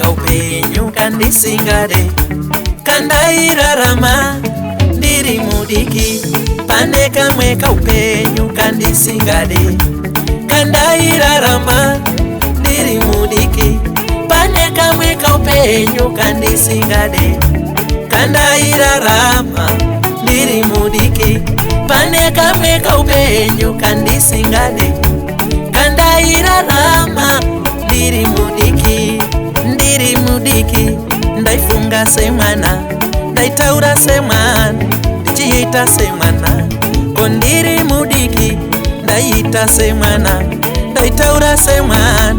kaupenyu kandisingade kandairarama ndiri mudiki pane kamwe kaupenyu kandisingade kandairarama ndiri mudiki pane kamwe kaupenyu kandisingade kandairarama ndiri mudiki pane kamwe kaupenyu kandisingade kandairarama ndiri mudiki ndaifunga semwana ndaitaura semwana ndichiita semwana kondiri mudiki ndaita semwana ndaitaura semwana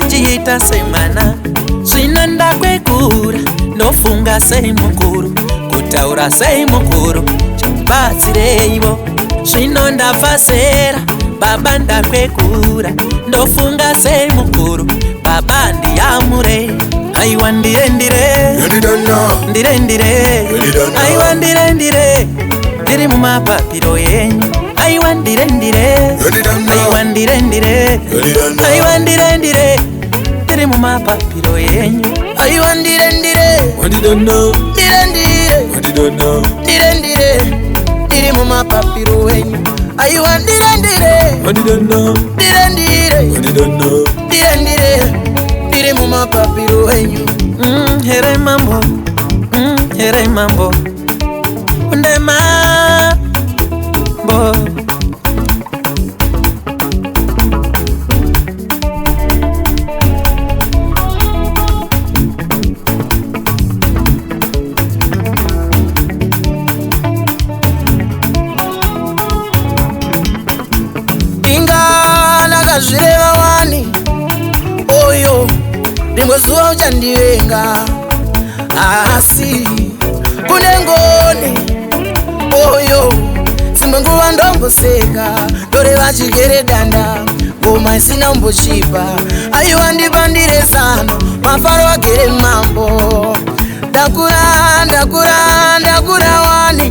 ndichiita semwana zvino ndakwekura ndofunga semukuru kutaura semukuru chibatsireivo zvino ndabva zera baba ndakwekura ndofunga semukuru baba ndiyamure aiwa ndirendire aiwa ndirendire ndiri mumapapiro yenyu aiwa ndirendire aiwa ndirendire aiwa ndirendire ndiri mumapapiro yenyu aiwa ndirendire ndirendire ndiri mumapapiro yenyu aiwa ndirendire ndirendire ndiri mumapapiro yenyu here mambo ndemambo zvireva wani oyo rimwe zuva uchandivenga asi kune ngoni oyo dzimwe nguva ndomboseka ndoreva chigere danda ngoma isina umbochipa aiwa ndipandire zano mafaro agere mambo ndakura wani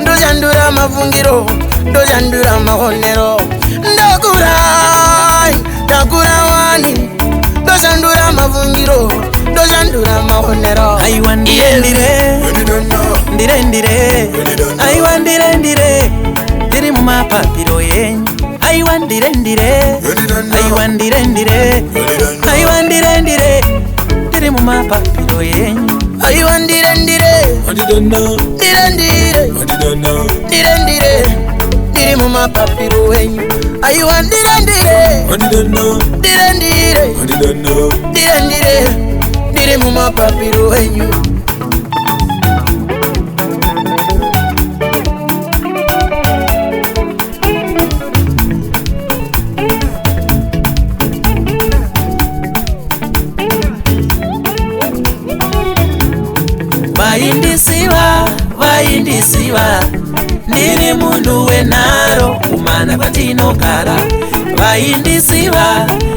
ndochandura mafungiro ndochandura maonero ndakura wani ndochandura mafungiro ndochandura maonero aiwa ndirendire aiwa ndirendire ndiri mumapapiro yenyu aiwa ndirendire aiwa ndirendire aiwa ndirendire ndiri mumapapiro yenyu aiwa ndirendire ndiri mumapapiro yenyu aiwa ndirendire ndiri mumapapiro yenyu vaindisiva ndiri munhu wenharo kumana kwatinogara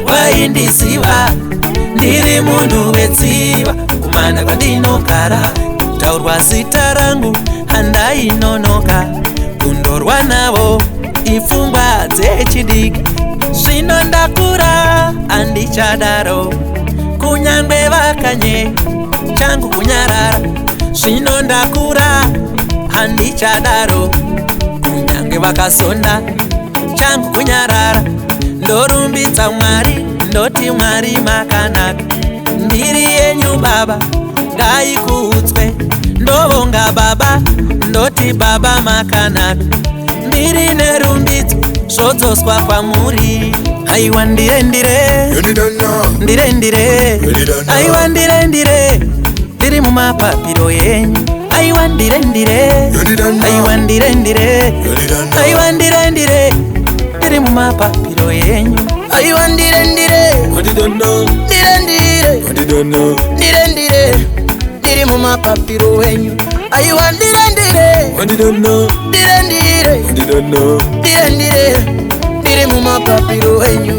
vaindisiva ndiri munhu wetsiva kumana kwatinogara kutaurwa zita rangu handainonoka kundorwa navo ipfungwa dzechidiki zvino ndakura handichadaro kunyangwe vakanye changu kunyarara zvino ndakura handichadaro kunyange vakasonda changu kunyarara ndorumbidza Mwari ndoti Mwari makanaka mbiri yenyu baba ngaikudzwe ndovonga baba ndoti baba makanaka mbiri nerumbidzo zvodzoswa kwamuri aiwa ndirendire aiwa ndirendire ndiri mumapapiro yenyu aiwa ndirendire aiwa ndirendire aiwa ndirendire ndiri mumapapiro yenyu aiwa ndirendire ndiri mumapapiro yenyu aiwa ndirendire ndiri mumapapiro yenyu